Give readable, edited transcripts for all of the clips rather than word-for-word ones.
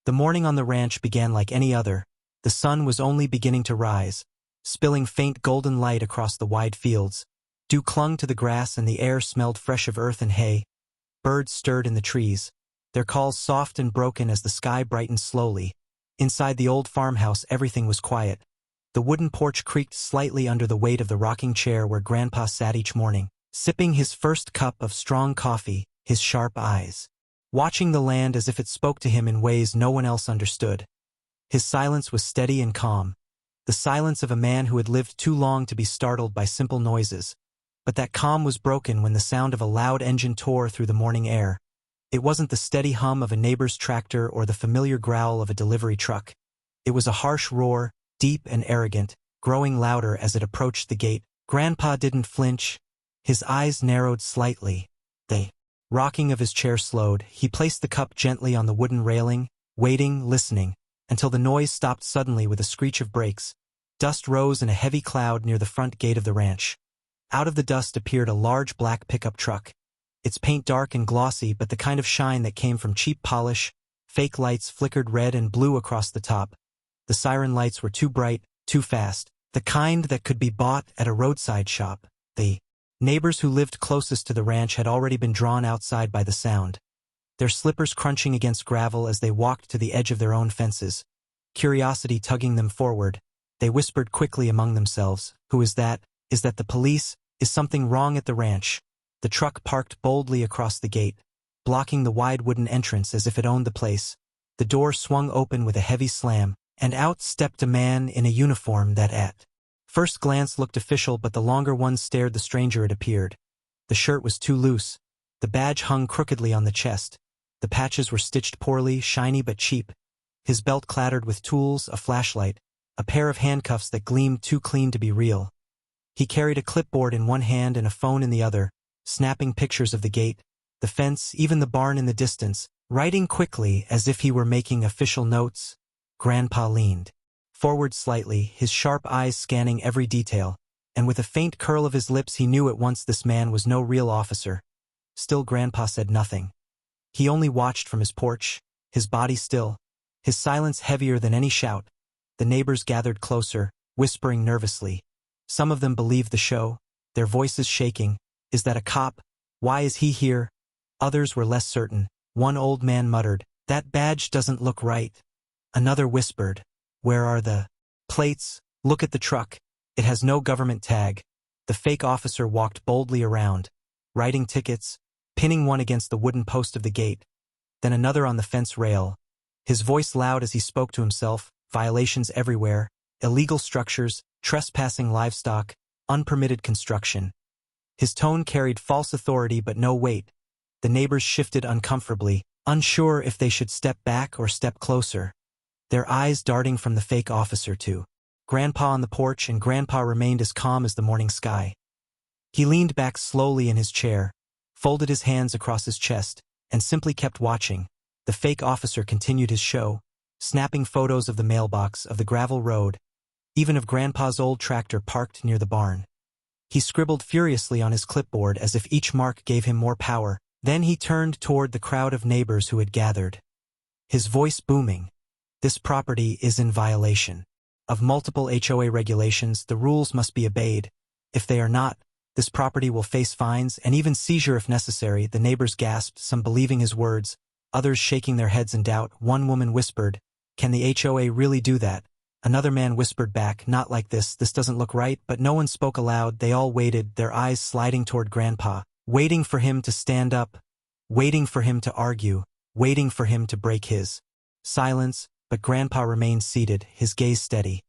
The morning on the ranch began like any other. The sun was only beginning to rise, spilling faint golden light across the wide fields. Dew clung to the grass and the air smelled fresh of earth and hay. Birds stirred in the trees, their calls soft and broken as the sky brightened slowly. Inside the old farmhouse everything was quiet. The wooden porch creaked slightly under the weight of the rocking chair where Grandpa sat each morning, sipping his first cup of strong coffee, his sharp eyes watching the land as if it spoke to him in ways no one else understood. His silence was steady and calm, the silence of a man who had lived too long to be startled by simple noises. But that calm was broken when the sound of a loud engine tore through the morning air. It wasn't the steady hum of a neighbor's tractor or the familiar growl of a delivery truck. It was a harsh roar, deep and arrogant, growing louder as it approached the gate. Grandpa didn't flinch. His eyes narrowed slightly. The rocking of his chair slowed. He placed the cup gently on the wooden railing, waiting, listening, until the noise stopped suddenly with a screech of brakes. Dust rose in a heavy cloud near the front gate of the ranch. Out of the dust appeared a large black pickup truck, its paint dark and glossy but the kind of shine that came from cheap polish. Fake lights flickered red and blue across the top. The siren lights were too bright, too fast, the kind that could be bought at a roadside shop. The neighbors who lived closest to the ranch had already been drawn outside by the sound, their slippers crunching against gravel as they walked to the edge of their own fences, curiosity tugging them forward. They whispered quickly among themselves, "Who is that? Is that the police? Is something wrong at the ranch?" The truck parked boldly across the gate, blocking the wide wooden entrance as if it owned the place. The door swung open with a heavy slam, and out stepped a man in a uniform that at first glance looked official, but the longer one stared the stranger it appeared. The shirt was too loose. The badge hung crookedly on the chest. The patches were stitched poorly, shiny but cheap. His belt clattered with tools, a flashlight, a pair of handcuffs that gleamed too clean to be real. He carried a clipboard in one hand and a phone in the other, snapping pictures of the gate, the fence, even the barn in the distance, writing quickly as if he were making official notes. Grandpa leaned forward slightly, his sharp eyes scanning every detail, and with a faint curl of his lips he knew at once this man was no real officer. Still Grandpa said nothing. He only watched from his porch, his body still, his silence heavier than any shout. The neighbors gathered closer, whispering nervously. Some of them believed the show, their voices shaking. "Is that a cop? Why is he here?" Others were less certain. One old man muttered, "That badge doesn't look right." Another whispered, "Where are the plates? Look at the truck. It has no government tag." The fake officer walked boldly around, writing tickets, pinning one against the wooden post of the gate, then another on the fence rail. His voice loud as he spoke to himself, violations everywhere, illegal structures, trespassing livestock, unpermitted construction. His tone carried false authority but no weight. The neighbors shifted uncomfortably, unsure if they should step back or step closer, their eyes darting from the fake officer to Grandpa on the porch, and Grandpa remained as calm as the morning sky. He leaned back slowly in his chair, folded his hands across his chest, and simply kept watching. The fake officer continued his show, snapping photos of the mailbox, of the gravel road, even of Grandpa's old tractor parked near the barn. He scribbled furiously on his clipboard as if each mark gave him more power. Then he turned toward the crowd of neighbors who had gathered, his voice booming. "This property is in violation of multiple HOA regulations. The rules must be obeyed. If they are not, this property will face fines and even seizure if necessary." The neighbors gasped, some believing his words, others shaking their heads in doubt. One woman whispered, "Can the HOA really do that?" Another man whispered back, "Not like this. This doesn't look right." But no one spoke aloud. They all waited, their eyes sliding toward Grandpa, waiting for him to stand up, waiting for him to argue, waiting for him to break his silence. But Grandpa remained seated, his gaze steady,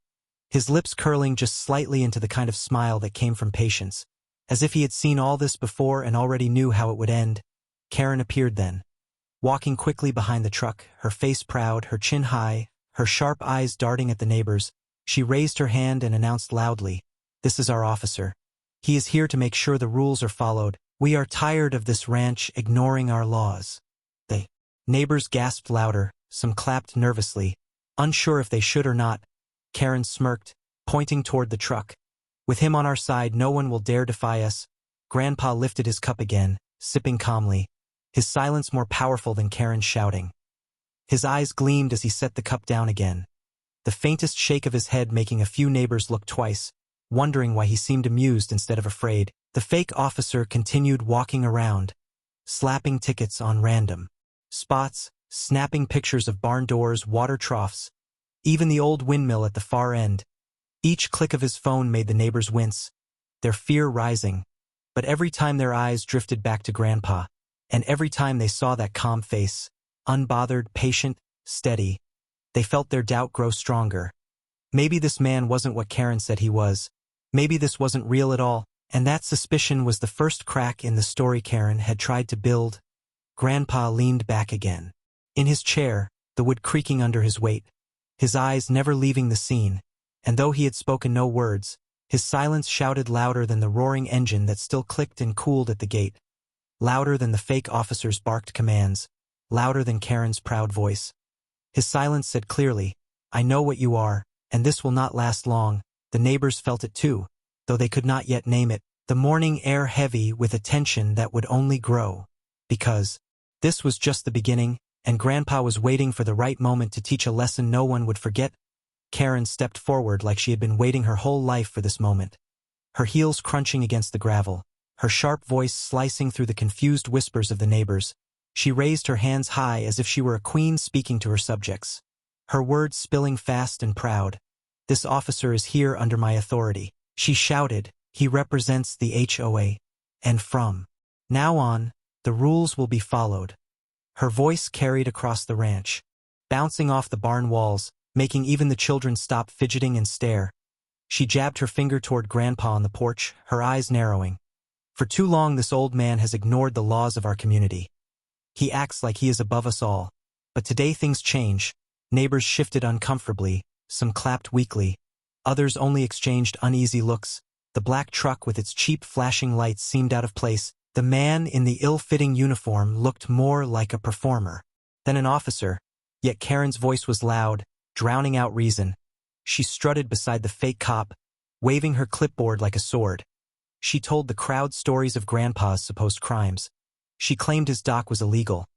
his lips curling just slightly into the kind of smile that came from patience, as if he had seen all this before and already knew how it would end. Karen appeared then, walking quickly behind the truck, her face proud, her chin high, her sharp eyes darting at the neighbors. She raised her hand and announced loudly, "This is our officer. He is here to make sure the rules are followed. We are tired of this ranch ignoring our laws." The neighbors gasped louder, some clapped nervously, unsure if they should or not. Karen smirked, pointing toward the truck. "With him on our side, no one will dare defy us." Grandpa lifted his cup again, sipping calmly, his silence more powerful than Karen's shouting. His eyes gleamed as he set the cup down again, the faintest shake of his head making a few neighbors look twice, wondering why he seemed amused instead of afraid. The fake officer continued walking around, slapping tickets on random spots, snapping pictures of barn doors, water troughs, even the old windmill at the far end. Each click of his phone made the neighbors wince, their fear rising. But every time their eyes drifted back to Grandpa, and every time they saw that calm face, unbothered, patient, steady, they felt their doubt grow stronger. Maybe this man wasn't what Karen said he was. Maybe this wasn't real at all, and that suspicion was the first crack in the story Karen had tried to build. Grandpa leaned back again, in his chair, the wood creaking under his weight, his eyes never leaving the scene, and though he had spoken no words, his silence shouted louder than the roaring engine that still clicked and cooled at the gate, louder than the fake officer's barked commands, louder than Karen's proud voice. His silence said clearly, "I know what you are, and this will not last long." The neighbors felt it too, though they could not yet name it, the morning air heavy with a tension that would only grow. Because this was just the beginning, and Grandpa was waiting for the right moment to teach a lesson no one would forget. Karen stepped forward like she had been waiting her whole life for this moment, her heels crunching against the gravel, her sharp voice slicing through the confused whispers of the neighbors. She raised her hands high as if she were a queen speaking to her subjects, her words spilling fast and proud. "This officer is here under my authority," she shouted. "He represents the HOA, and from now on, the rules will be followed." Her voice carried across the ranch, bouncing off the barn walls, making even the children stop fidgeting and stare. She jabbed her finger toward Grandpa on the porch, her eyes narrowing. "For too long this old man has ignored the laws of our community. He acts like he is above us all. But today things change." Neighbors shifted uncomfortably, some clapped weakly, others only exchanged uneasy looks. The black truck with its cheap flashing lights seemed out of place. The man in the ill-fitting uniform looked more like a performer than an officer, yet Karen's voice was loud, drowning out reason. She strutted beside the fake cop, waving her clipboard like a sword. She told the crowd stories of Grandpa's supposed crimes. She claimed his dock was illegal,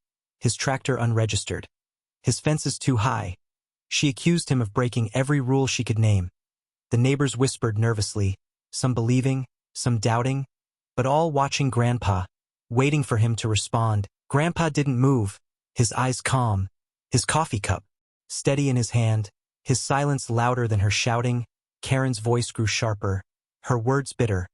his tractor unregistered, his fences too high. She accused him of breaking every rule she could name. The neighbors whispered nervously, some believing, some doubting, but all watching Grandpa, waiting for him to respond. Grandpa didn't move, his eyes calm, his coffee cup steady in his hand, his silence louder than her shouting. Karen's voice grew sharper, her words bitter.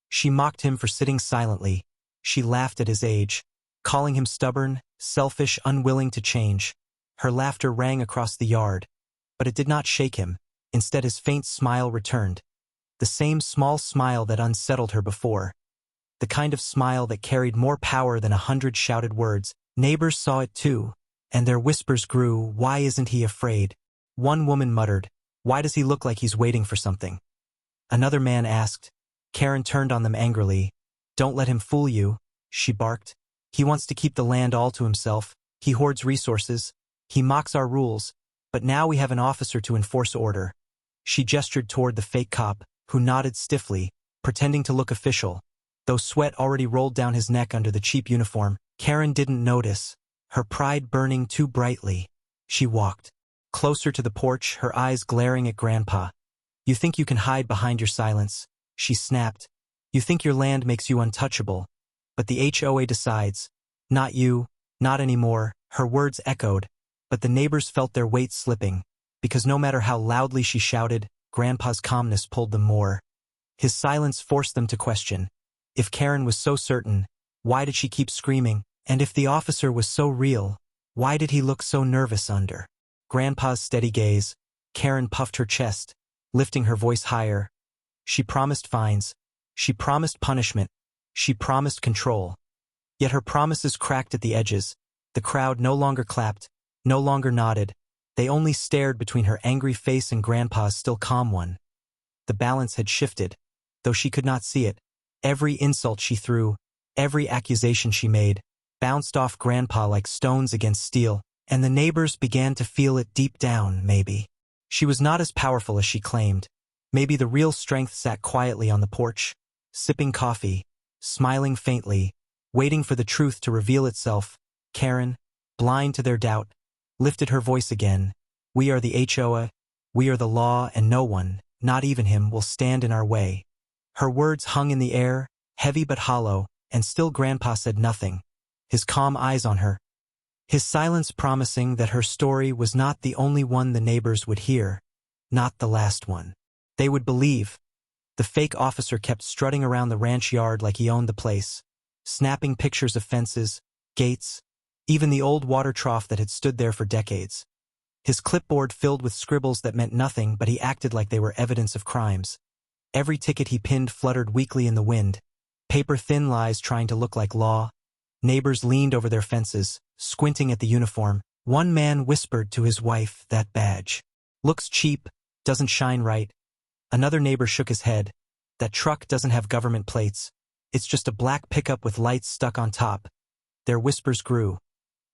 She mocked him for sitting silently. She laughed at his age, calling him stubborn, selfish, unwilling to change. Her laughter rang across the yard, but it did not shake him. Instead, his faint smile returned, the same small smile that unsettled her before, the kind of smile that carried more power than 100 shouted words. Neighbors saw it too, and their whispers grew. "Why isn't he afraid?" One woman muttered, "Why does he look like he's waiting for something?" Another man asked. Karen turned on them angrily. "Don't let him fool you," she barked. "He wants to keep the land all to himself. He hoards resources. He mocks our rules. But now we have an officer to enforce order." She gestured toward the fake cop, who nodded stiffly, pretending to look official, though sweat already rolled down his neck under the cheap uniform. Karen didn't notice, her pride burning too brightly. She walked closer to the porch, her eyes glaring at Grandpa. "You think you can hide behind your silence," she snapped. "You think your land makes you untouchable. But the HOA decides. Not you, not anymore." Her words echoed, but the neighbors felt their weight slipping, because no matter how loudly she shouted, Grandpa's calmness pulled them more. His silence forced them to question. If Karen was so certain, why did she keep screaming? And if the officer was so real, why did he look so nervous under Grandpa's steady gaze? Karen puffed her chest, lifting her voice higher. She promised fines. She promised punishment. She promised control. Yet her promises cracked at the edges. The crowd no longer clapped, no longer nodded. They only stared between her angry face and Grandpa's still calm one. The balance had shifted, though she could not see it. Every insult she threw, every accusation she made, bounced off Grandpa like stones against steel, and the neighbors began to feel it deep down. Maybe she was not as powerful as she claimed. Maybe the real strength sat quietly on the porch, sipping coffee, smiling faintly, waiting for the truth to reveal itself. Karen, blind to their doubt, lifted her voice again. We are the HOA, we are the law, and no one, not even him, will stand in our way. Her words hung in the air, heavy but hollow, and still Grandpa said nothing, his calm eyes on her. His silence promising that her story was not the only one the neighbors would hear, not the last one. They would believe. The fake officer kept strutting around the ranch yard like he owned the place, snapping pictures of fences, gates, even the old water trough that had stood there for decades. His clipboard filled with scribbles that meant nothing, but he acted like they were evidence of crimes. Every ticket he pinned fluttered weakly in the wind, paper-thin lies trying to look like law. Neighbors leaned over their fences, squinting at the uniform. One man whispered to his wife, "That badge looks cheap, doesn't shine right." Another neighbor shook his head. "That truck doesn't have government plates. It's just a black pickup with lights stuck on top." Their whispers grew.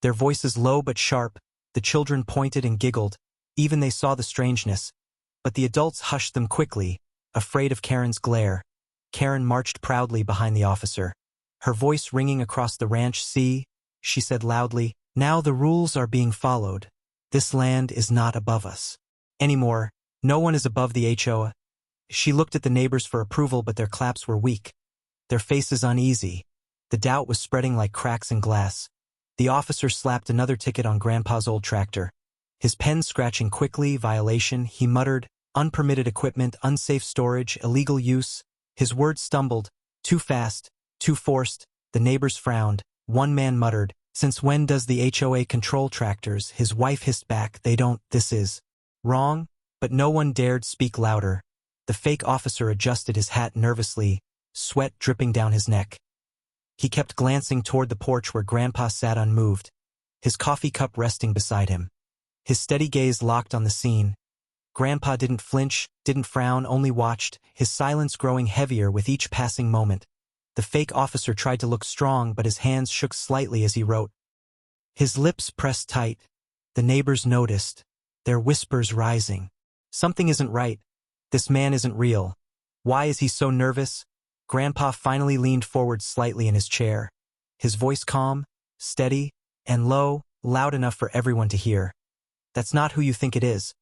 Their voices low but sharp. The children pointed and giggled. Even they saw the strangeness. But the adults hushed them quickly, afraid of Karen's glare. Karen marched proudly behind the officer. Her voice ringing across the ranch. "See," she said loudly, "now the rules are being followed. This land is not above us anymore. No one is above the HOA." She looked at the neighbors for approval, but their claps were weak, their faces uneasy. The doubt was spreading like cracks in glass. The officer slapped another ticket on Grandpa's old tractor. His pen scratching quickly. "Violation," he muttered. "Unpermitted equipment, unsafe storage, illegal use." His words stumbled. "Too fast, too forced." The neighbors frowned. One man muttered, "Since when does the HOA control tractors?" His wife hissed back, "They don't. This is wrong." But no one dared speak louder. The fake officer adjusted his hat nervously, sweat dripping down his neck. He kept glancing toward the porch where Grandpa sat unmoved, his coffee cup resting beside him. His steady gaze locked on the scene. Grandpa didn't flinch, didn't frown, only watched, his silence growing heavier with each passing moment. The fake officer tried to look strong, but his hands shook slightly as he wrote. His lips pressed tight. The neighbors noticed, their whispers rising. Something isn't right. This man isn't real. Why is he so nervous? Grandpa finally leaned forward slightly in his chair, his voice calm, steady, and low, loud enough for everyone to hear. "That's not who you think it is."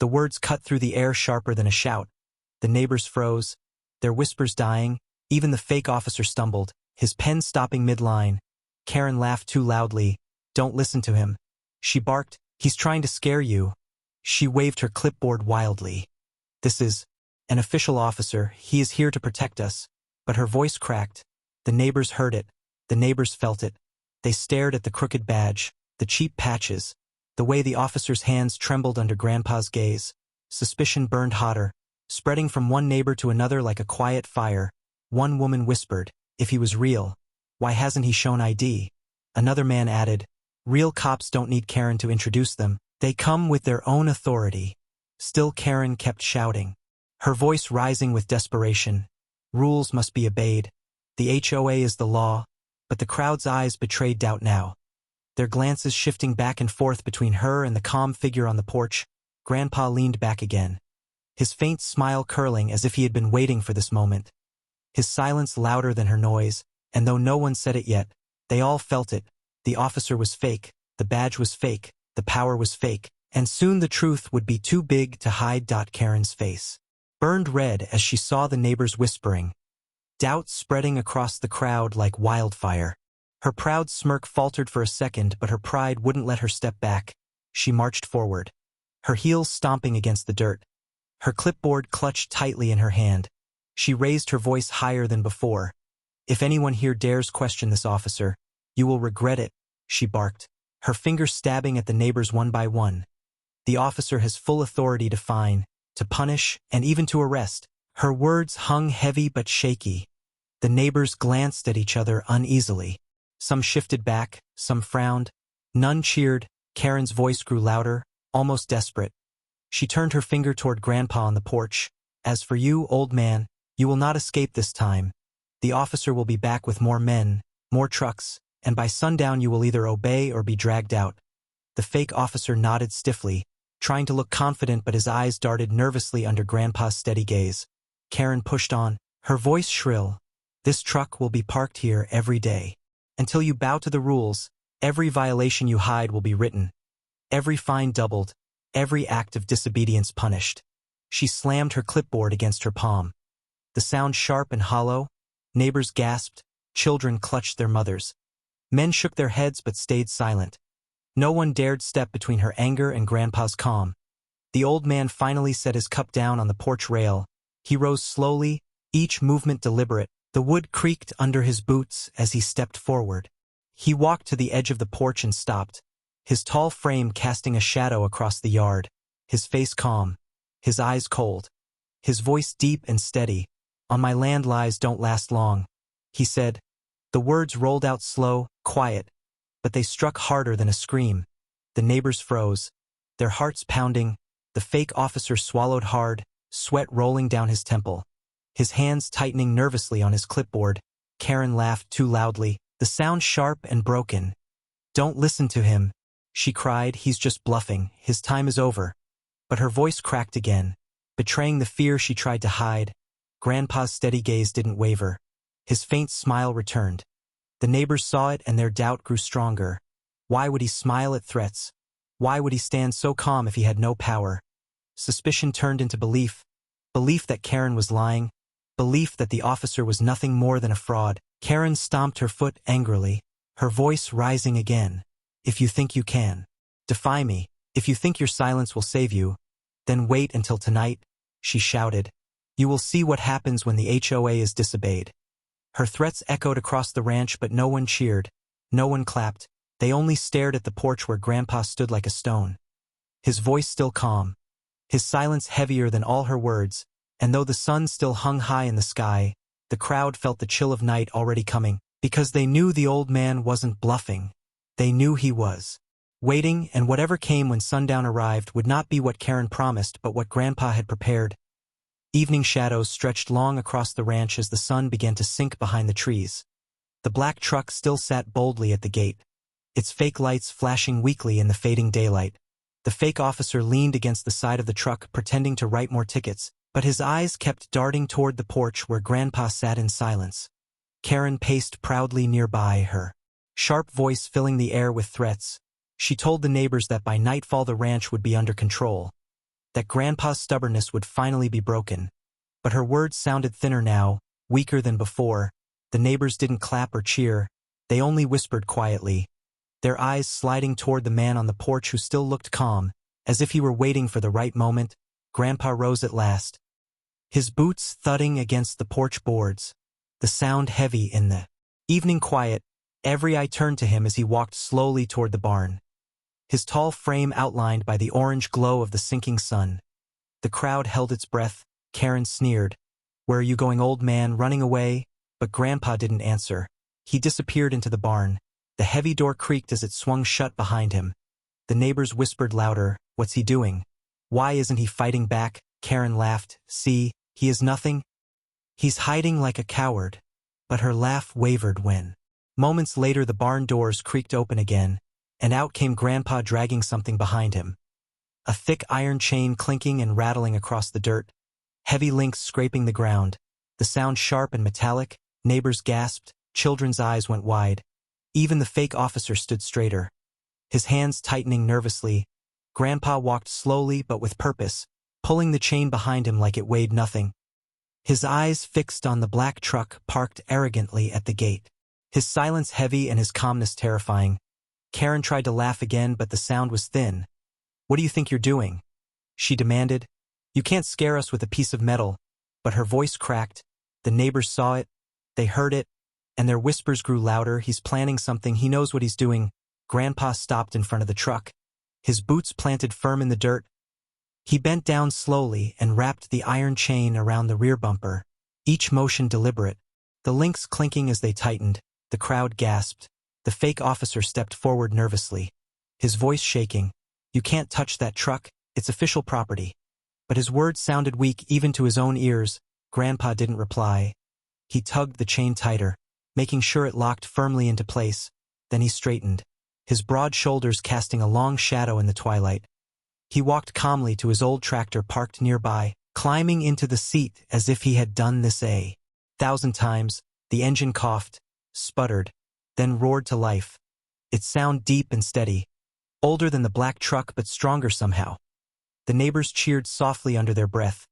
The words cut through the air sharper than a shout. The neighbors froze, their whispers dying. Even the fake officer stumbled, his pen stopping mid-line. Karen laughed too loudly. "Don't listen to him," she barked. "He's trying to scare you." She waved her clipboard wildly. "This is an official officer. He is here to protect us." But her voice cracked. The neighbors heard it. The neighbors felt it. They stared at the crooked badge, the cheap patches, the way the officer's hands trembled under Grandpa's gaze. Suspicion burned hotter, spreading from one neighbor to another like a quiet fire. One woman whispered, "If he was real, why hasn't he shown ID?" Another man added, "Real cops don't need Karen to introduce them. They come with their own authority." Still Karen kept shouting, her voice rising with desperation. Rules must be obeyed. The HOA is the law. But the crowd's eyes betrayed doubt now, their glances shifting back and forth between her and the calm figure on the porch. Grandpa leaned back again, his faint smile curling as if he had been waiting for this moment. His silence louder than her noise, and though no one said it yet, they all felt it. The officer was fake, the badge was fake, the power was fake, and soon the truth would be too big to hide. Karen's face burned red as she saw the neighbors whispering, doubt spreading across the crowd like wildfire. Her proud smirk faltered for a second, but her pride wouldn't let her step back. She marched forward, her heels stomping against the dirt, her clipboard clutched tightly in her hand. She raised her voice higher than before. "If anyone here dares question this officer, you will regret it," she barked, her fingers stabbing at the neighbors one by one. "The officer has full authority to fine, to punish, and even to arrest." Her words hung heavy but shaky. The neighbors glanced at each other uneasily. Some shifted back, some frowned. None cheered. Karen's voice grew louder, almost desperate. She turned her finger toward Grandpa on the porch. "As for you, old man, you will not escape this time. The officer will be back with more men, more trucks, and by sundown you will either obey or be dragged out." The fake officer nodded stiffly, trying to look confident, but his eyes darted nervously under Grandpa's steady gaze. Karen pushed on, her voice shrill. "This truck will be parked here every day. Until you bow to the rules, every violation you hide will be written." Every fine doubled, every act of disobedience punished. She slammed her clipboard against her palm. The sound sharp and hollow. Neighbors gasped, children clutched their mothers. Men shook their heads but stayed silent. No one dared step between her anger and Grandpa's calm. The old man finally set his cup down on the porch rail. He rose slowly, each movement deliberate. The wood creaked under his boots as he stepped forward. He walked to the edge of the porch and stopped, his tall frame casting a shadow across the yard, his face calm, his eyes cold, his voice deep and steady. "On my land lies don't last long," he said. The words rolled out slow, quiet, but they struck harder than a scream. The neighbors froze, their hearts pounding. The fake officer swallowed hard, sweat rolling down his temple, his hands tightening nervously on his clipboard. Karen laughed too loudly, the sound sharp and broken. "Don't listen to him," she cried. "He's just bluffing. His time is over." But her voice cracked again, betraying the fear she tried to hide. Grandpa's steady gaze didn't waver. His faint smile returned. The neighbors saw it and their doubt grew stronger. Why would he smile at threats? Why would he stand so calm if he had no power? Suspicion turned into belief. Belief that Karen was lying. Belief that the officer was nothing more than a fraud. Karen stomped her foot angrily, her voice rising again. "If you think you can defy me, if you think your silence will save you, then wait until tonight," she shouted. "You will see what happens when the HOA is disobeyed." Her threats echoed across the ranch, but no one cheered. No one clapped. They only stared at the porch where Grandpa stood like a stone. His voice still calm, his silence heavier than all her words, and though the sun still hung high in the sky, the crowd felt the chill of night already coming, because they knew the old man wasn't bluffing. They knew he was waiting, and whatever came when sundown arrived would not be what Karen promised but what Grandpa had prepared. Evening shadows stretched long across the ranch as the sun began to sink behind the trees. The black truck still sat boldly at the gate, its fake lights flashing weakly in the fading daylight. The fake officer leaned against the side of the truck, pretending to write more tickets, but his eyes kept darting toward the porch where Grandpa sat in silence. Karen paced proudly nearby, her sharp voice filling the air with threats. She told the neighbors that by nightfall the ranch would be under control, that Grandpa's stubbornness would finally be broken. But her words sounded thinner now, weaker than before. The neighbors didn't clap or cheer, they only whispered quietly, their eyes sliding toward the man on the porch who still looked calm, as if he were waiting for the right moment. Grandpa rose at last, his boots thudding against the porch boards, the sound heavy in the evening quiet. Every eye turned to him as he walked slowly toward the barn, his tall frame outlined by the orange glow of the sinking sun. The crowd held its breath. Karen sneered, "Where are you going, old man, running away?" But Grandpa didn't answer. He disappeared into the barn. The heavy door creaked as it swung shut behind him. The neighbors whispered louder, "What's he doing? Why isn't he fighting back?" Karen laughed. "See, he is nothing. He's hiding like a coward." But her laugh wavered when, moments later, the barn doors creaked open again, and out came Grandpa dragging something behind him. A thick iron chain clinking and rattling across the dirt, heavy links scraping the ground, the sound sharp and metallic. Neighbors gasped, children's eyes went wide. Even the fake officer stood straighter, his hands tightening nervously. Grandpa walked slowly but with purpose, pulling the chain behind him like it weighed nothing. His eyes fixed on the black truck parked arrogantly at the gate, his silence heavy and his calmness terrifying. Karen tried to laugh again, but the sound was thin. "What do you think you're doing?" she demanded. "You can't scare us with a piece of metal." But her voice cracked. The neighbors saw it, they heard it, and their whispers grew louder. "He's planning something, he knows what he's doing." Grandpa stopped in front of the truck, his boots planted firm in the dirt. He bent down slowly and wrapped the iron chain around the rear bumper, each motion deliberate, the links clinking as they tightened. The crowd gasped. The fake officer stepped forward nervously, his voice shaking. "You can't touch that truck, it's official property." But his words sounded weak even to his own ears. Grandpa didn't reply. He tugged the chain tighter, making sure it locked firmly into place. Then he straightened, his broad shoulders casting a long shadow in the twilight. He walked calmly to his old tractor parked nearby, climbing into the seat as if he had done this 1,000 times. The engine coughed, sputtered, then roared to life. Its sound deep and steady, Older than the black truck but stronger somehow. The neighbors cheered softly under their breath,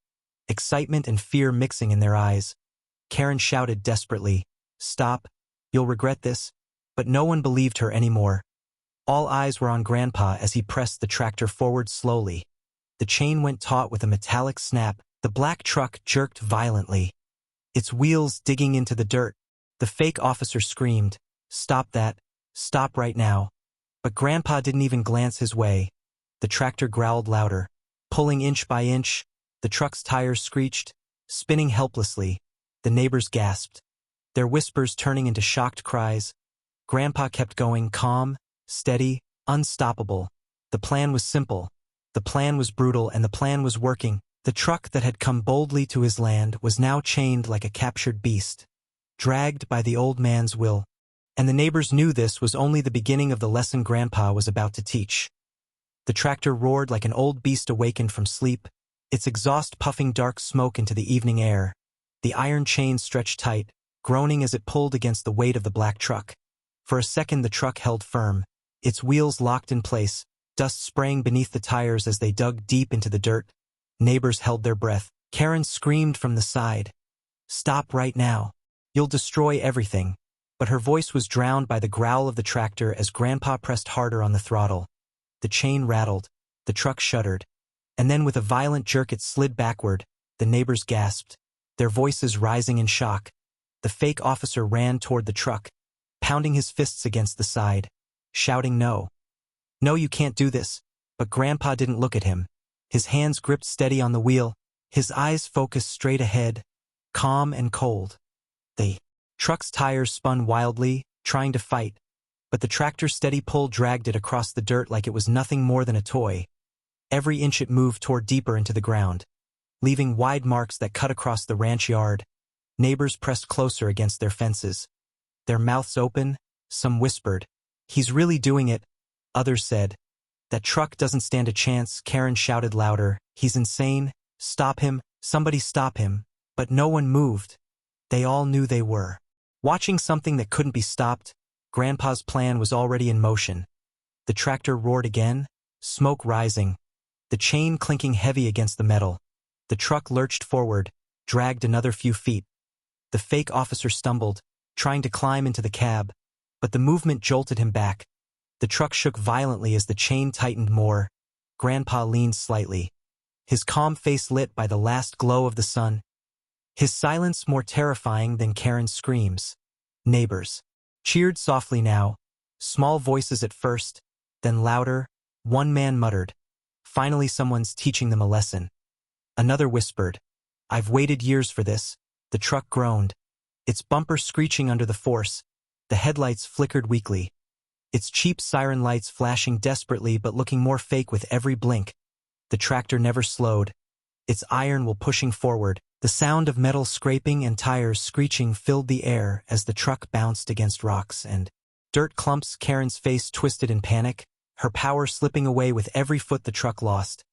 excitement and fear mixing in their eyes. Karen shouted desperately, "Stop, you'll regret this," but no one believed her anymore. All eyes were on Grandpa as he pressed the tractor forward slowly. The chain went taut with a metallic snap. The black truck jerked violently, its wheels digging into the dirt. The fake officer screamed, "Stop that, stop right now." But Grandpa didn't even glance his way. The tractor growled louder, pulling inch by inch. The truck's tires screeched, spinning helplessly. The neighbors gasped, their whispers turning into shocked cries. Grandpa kept going, calm, steady, unstoppable. The plan was simple. The plan was brutal, and the plan was working. The truck that had come boldly to his land was now chained like a captured beast, dragged by the old man's will. And the neighbors knew this was only the beginning of the lesson Grandpa was about to teach. The tractor roared like an old beast awakened from sleep, its exhaust puffing dark smoke into the evening air. The iron chain stretched tight, groaning as it pulled against the weight of the black truck. For a second the truck held firm, its wheels locked in place, dust spraying beneath the tires as they dug deep into the dirt. Neighbors held their breath. Karen screamed from the side, "Stop right now. You'll destroy everything." But her voice was drowned by the growl of the tractor as Grandpa pressed harder on the throttle. The chain rattled, the truck shuddered, and then with a violent jerk it slid backward. The neighbors gasped, their voices rising in shock. The fake officer ran toward the truck, pounding his fists against the side, shouting, "No. No, you can't do this." But Grandpa didn't look at him. His hands gripped steady on the wheel, his eyes focused straight ahead, calm and cold. The truck's tires spun wildly, trying to fight, but the tractor's steady pull dragged it across the dirt like it was nothing more than a toy. Every inch it moved tore deeper into the ground, leaving wide marks that cut across the ranch yard. Neighbors pressed closer against their fences, their mouths open. Some whispered, "He's really doing it." Others said, "That truck doesn't stand a chance." Karen shouted louder, "He's insane. Stop him, somebody stop him." But no one moved. They all knew they were watching something that couldn't be stopped. Grandpa's plan was already in motion. The tractor roared again, smoke rising, the chain clinking heavy against the metal. The truck lurched forward, dragged another few feet. The fake officer stumbled, trying to climb into the cab, but the movement jolted him back. The truck shook violently as the chain tightened more. Grandpa leaned slightly, his calm face lit by the last glow of the sun, his silence more terrifying than Karen's screams. Neighbors cheered softly now, small voices at first, then louder. One man muttered, "Finally someone's teaching them a lesson." Another whispered, "I've waited years for this." The truck groaned, its bumper screeching under the force. The headlights flickered weakly, its cheap siren lights flashing desperately but looking more fake with every blink. The tractor never slowed, its iron will pushing forward. The sound of metal scraping and tires screeching filled the air as the truck bounced against rocks and dirt clumps. Karen's face twisted in panic, her power slipping away with every foot the truck lost.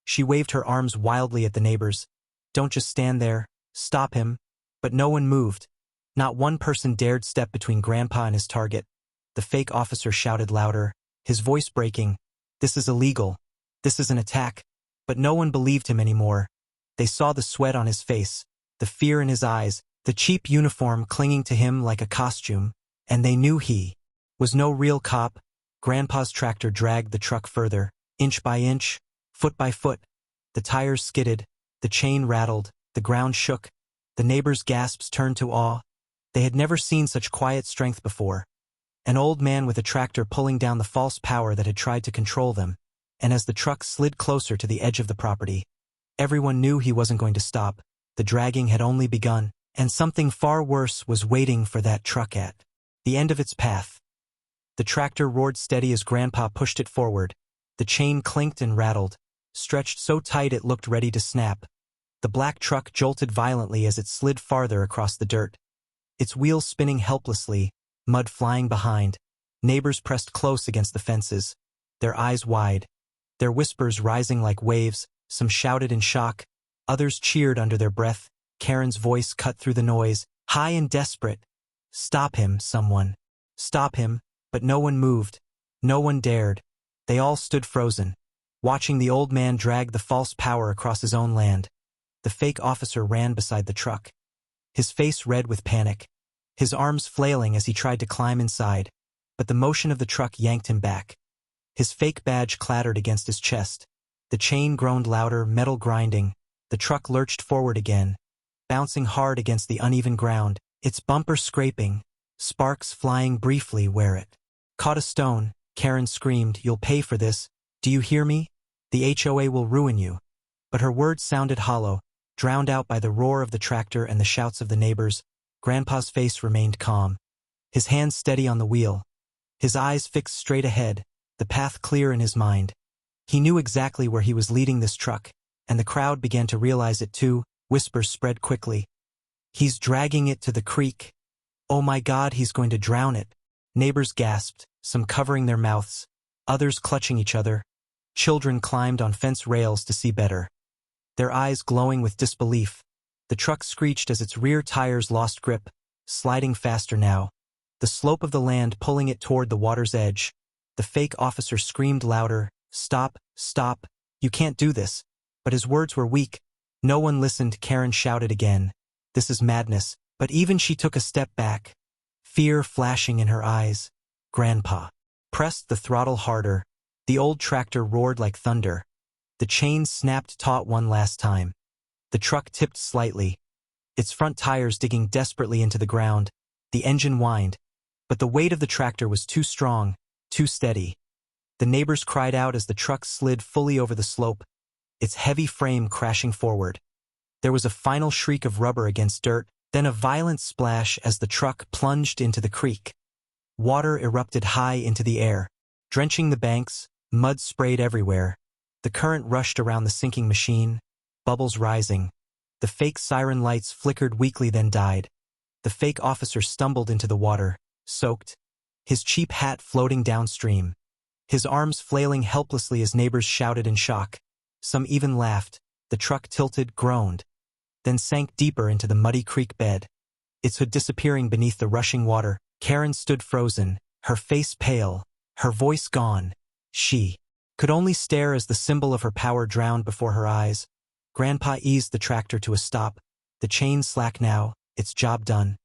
She waved her arms wildly at the neighbors. "Don't just stand there, stop him." But no one moved. Not one person dared step between Grandpa and his target. The fake officer shouted louder, his voice breaking, "This is illegal. This is an attack." But no one believed him anymore. They saw the sweat on his face, the fear in his eyes, the cheap uniform clinging to him like a costume, and they knew he was no real cop. Grandpa's tractor dragged the truck further, inch by inch, foot by foot. The tires skidded, the chain rattled, the ground shook. The neighbors' gasps turned to awe. They had never seen such quiet strength before. An old man with a tractor pulling down the false power that had tried to control them. And as the truck slid closer to the edge of the property, everyone knew he wasn't going to stop. The dragging had only begun, and something far worse was waiting for that truck at the end of its path. The tractor roared steady as Grandpa pushed it forward. The chain clinked and rattled, stretched so tight it looked ready to snap. The black truck jolted violently as it slid farther across the dirt, its wheels spinning helplessly, mud flying behind. Neighbors pressed close against the fences, their eyes wide, their whispers rising like waves. Some shouted in shock, others cheered under their breath. Karen's voice cut through the noise, high and desperate. "Stop him, someone. Stop him." But no one moved. No one dared. They all stood frozen, watching the old man drag the false power across his own land. The fake officer ran beside the truck, his face red with panic, his arms flailing as he tried to climb inside, but the motion of the truck yanked him back. His fake badge clattered against his chest. The chain groaned louder, metal grinding. The truck lurched forward again, bouncing hard against the uneven ground, its bumper scraping, sparks flying briefly where it caught a stone. Karen screamed, "You'll pay for this. Do you hear me? The HOA will ruin you." But her words sounded hollow, drowned out by the roar of the tractor and the shouts of the neighbors. Grandpa's face remained calm, his hands steady on the wheel, his eyes fixed straight ahead, the path clear in his mind. He knew exactly where he was leading this truck, and the crowd began to realize it too. Whispers spread quickly. "He's dragging it to the creek. Oh my God, he's going to drown it." Neighbors gasped, some covering their mouths, others clutching each other. Children climbed on fence rails to see better, their eyes glowing with disbelief. The truck screeched as its rear tires lost grip, sliding faster now, the slope of the land pulling it toward the water's edge. The fake officer screamed louder, "Stop, stop, you can't do this." But his words were weak. No one listened. Karen shouted again, "This is madness." But even she took a step back, fear flashing in her eyes. Grandpa pressed the throttle harder. The old tractor roared like thunder. The chain snapped taut one last time. The truck tipped slightly, its front tires digging desperately into the ground. The engine whined, but the weight of the tractor was too strong, too steady. The neighbors cried out as the truck slid fully over the slope, its heavy frame crashing forward. There was a final shriek of rubber against dirt, then a violent splash as the truck plunged into the creek. Water erupted high into the air, drenching the banks. Mud sprayed everywhere. The current rushed around the sinking machine, bubbles rising. The fake siren lights flickered weakly then died. The fake officer stumbled into the water, soaked, his cheap hat floating downstream, his arms flailing helplessly as neighbors shouted in shock. Some even laughed. The truck tilted, groaned, then sank deeper into the muddy creek bed, its hood disappearing beneath the rushing water. Karen stood frozen, her face pale, her voice gone. She could only stare as the symbol of her power drowned before her eyes. Grandpa eased the tractor to a stop, the chain slack now, its job done.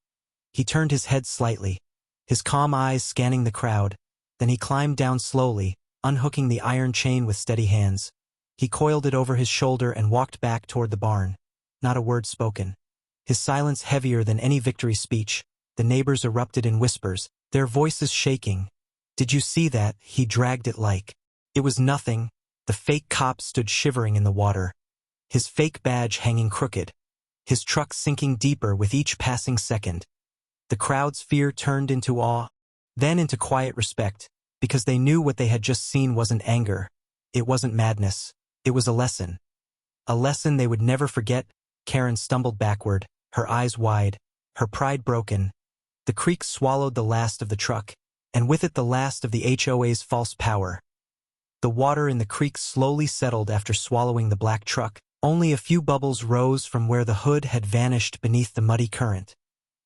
He turned his head slightly, his calm eyes scanning the crowd. Then he climbed down slowly, unhooking the iron chain with steady hands. He coiled it over his shoulder and walked back toward the barn. Not a word spoken. His silence heavier than any victory speech. The neighbors erupted in whispers, their voices shaking. "Did you see that? He dragged it like it was nothing." The fake cop stood shivering in the water, his fake badge hanging crooked, his truck sinking deeper with each passing second. The crowd's fear turned into awe, then into quiet respect, because they knew what they had just seen wasn't anger. It wasn't madness. It was a lesson. A lesson they would never forget. Karen stumbled backward, her eyes wide, her pride broken. The creek swallowed the last of the truck, and with it the last of the HOA's false power. The water in the creek slowly settled after swallowing the black truck. Only a few bubbles rose from where the hood had vanished beneath the muddy current.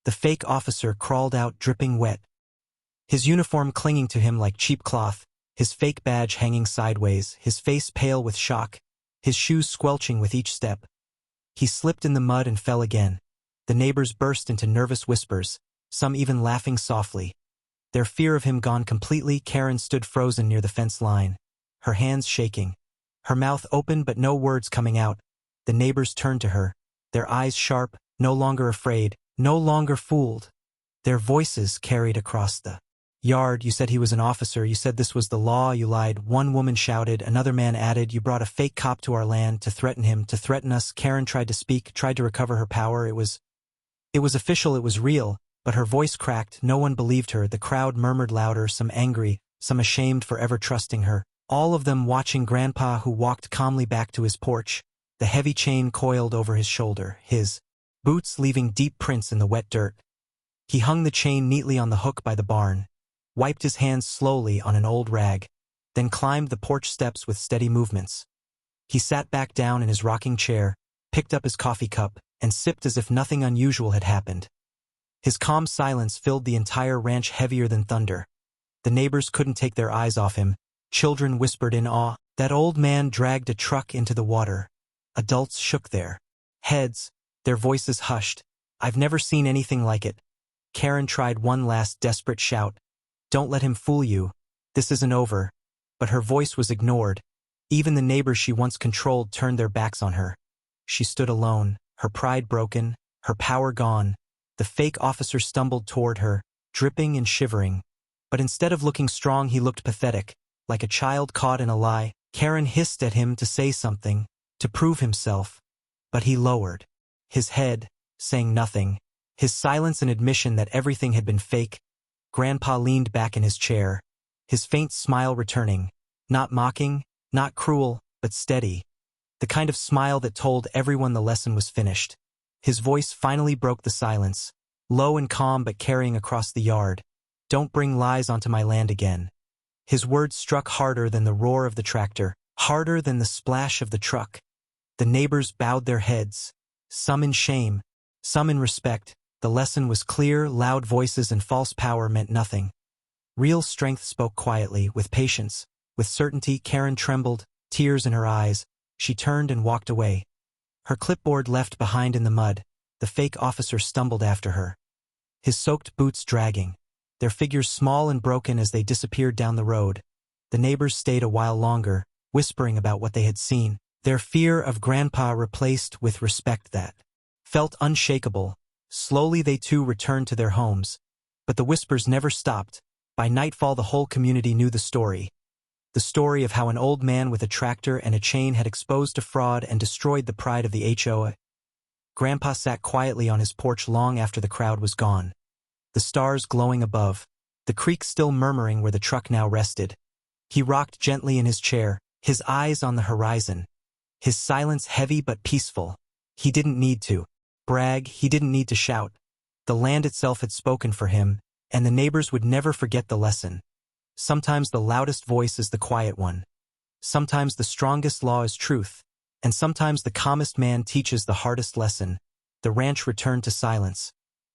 The fake officer crawled out dripping wet, his uniform clinging to him like cheap cloth, his fake badge hanging sideways, his face pale with shock, his shoes squelching with each step. He slipped in the mud and fell again. The neighbors burst into nervous whispers, some even laughing softly. Their fear of him gone completely. Karen stood frozen near the fence line, her hands shaking, her mouth open but no words coming out. The neighbors turned to her, their eyes sharp, no longer afraid, no longer fooled. Their voices carried across the yard. "You said he was an officer. You said this was the law. You lied." One woman shouted. Another man added, "You brought a fake cop to our land to threaten him, to threaten us." Karen tried to speak, tried to recover her power. It was official, it was real, but her voice cracked. No one believed her. The crowd murmured louder, some angry, some ashamed for ever trusting her. All of them watching Grandpa, who walked calmly back to his porch, the heavy chain coiled over his shoulder, his boots leaving deep prints in the wet dirt. He hung the chain neatly on the hook by the barn, wiped his hands slowly on an old rag, then climbed the porch steps with steady movements. He sat back down in his rocking chair, picked up his coffee cup, and sipped as if nothing unusual had happened. His calm silence filled the entire ranch heavier than thunder. The neighbors couldn't take their eyes off him, Children whispered in awe. That old man dragged a truck into the water. Adults shook their heads, their voices hushed. I've never seen anything like it. Karen tried one last desperate shout. Don't let him fool you. This isn't over. But her voice was ignored. Even the neighbors she once controlled turned their backs on her. She stood alone, her pride broken, her power gone. The fake officer stumbled toward her, dripping and shivering. But instead of looking strong, he looked pathetic, like a child caught in a lie. Karen hissed at him to say something, to prove himself. But he lowered his head, saying nothing. His silence an admission that everything had been fake. Grandpa leaned back in his chair, his faint smile returning. Not mocking, not cruel, but steady. The kind of smile that told everyone the lesson was finished. His voice finally broke the silence, low and calm but carrying across the yard. Don't bring lies onto my land again. His words struck harder than the roar of the tractor, harder than the splash of the truck. The neighbors bowed their heads, some in shame, some in respect. The lesson was clear. Loud voices and false power meant nothing. Real strength spoke quietly, with patience, with certainty. Karen trembled, tears in her eyes. She turned and walked away. Her clipboard left behind in the mud. The fake officer stumbled after her, his soaked boots dragging, their figures small and broken as they disappeared down the road. The neighbors stayed a while longer, whispering about what they had seen, their fear of Grandpa replaced with respect that felt unshakable. Slowly they too returned to their homes. But the whispers never stopped. By nightfall the whole community knew the story. The story of how an old man with a tractor and a chain had exposed a fraud and destroyed the pride of the HOA. Grandpa sat quietly on his porch long after the crowd was gone. The stars glowing above, the creek still murmuring where the truck now rested. He rocked gently in his chair, his eyes on the horizon. His silence heavy but peaceful. He didn't need to brag, he didn't need to shout. The land itself had spoken for him, and the neighbors would never forget the lesson. Sometimes the loudest voice is the quiet one. Sometimes the strongest law is truth, and sometimes the calmest man teaches the hardest lesson. The ranch returned to silence.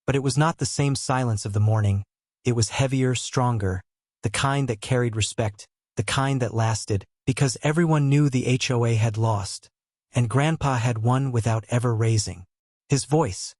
But it was not the same silence of the morning. It was heavier, stronger, the kind that carried respect, the kind that lasted, because everyone knew the HOA had lost, and Grandpa had won without ever raising his voice.